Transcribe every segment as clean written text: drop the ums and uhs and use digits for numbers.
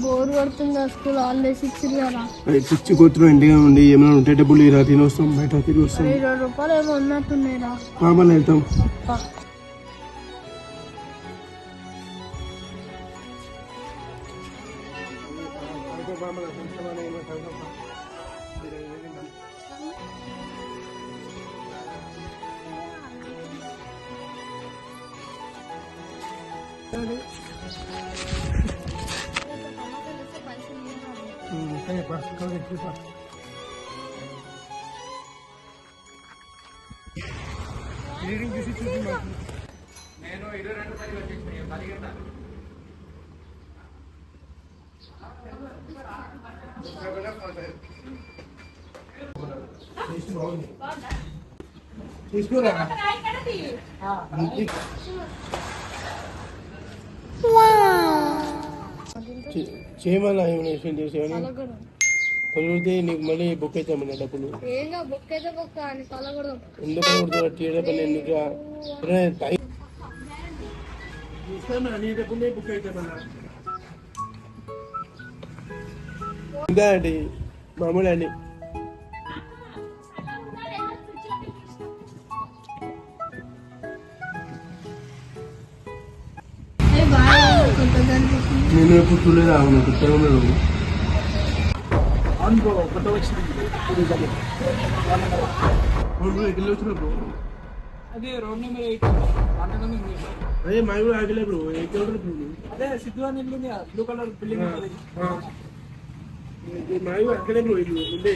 Bore కొడుతుంది school holidays ఇచ్చింది కదా. పిచ్చి కొత్తులు ఇంటిగా ఉండి ఏమైనా ఉంటే డబ్బులు ఇరా తిని వస్తాం, బయట తిరిగి వస్తాం. 20 రూపాయలు ఏమో ఉన్నట్టున్నాయిరా. మళ్ళీ వెళ్తాం. తీసుకురా చేయమన్నా ఏమైనా చేసేవని పలుకుడితే నీకు మళ్ళీ బుక్ అవుతామన్నా డబ్బులు. ఎందుకు తీయడం పని ఎందుకు నీ డబ్బులే బుక్ అవుతామన్నా. ఇంకా అండి మామూలు అండి. నేను ఎప్పుడు చూడలేదు. అవును కొత్తగా ఉన్నాడు. కొత్త వచ్చింది వచ్చినప్పుడు అదే రోడ్ నెంబర్ 8 అదే మా కూడా ఆగలే బ్రో. అదే సిద్ధు అని ఇల్లు బ్లూ కలర్ బిల్డింగ్ మా అక్కడే బ్రో ఇల్లు ఉండే.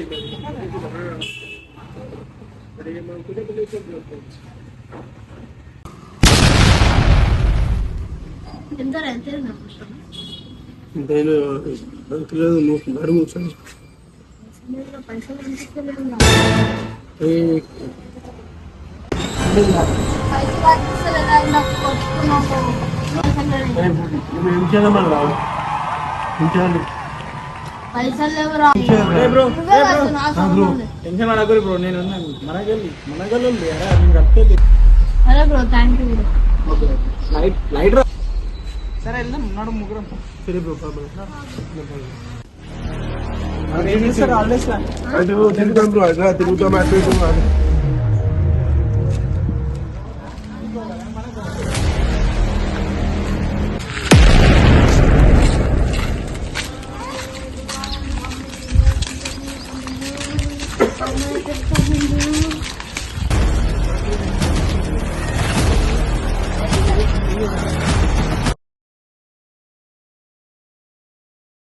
అడుగు టెన్షన్ అడగరు బ్రో. నేను మనగల్లి కట్టేది. అరే bro thank you bro. Light రా. సరే వెళ్దాం. ఉన్నాడు ముగ్గురం. సరే బ్రో తిరుగుతాం బ్రో. తిరుగుతాం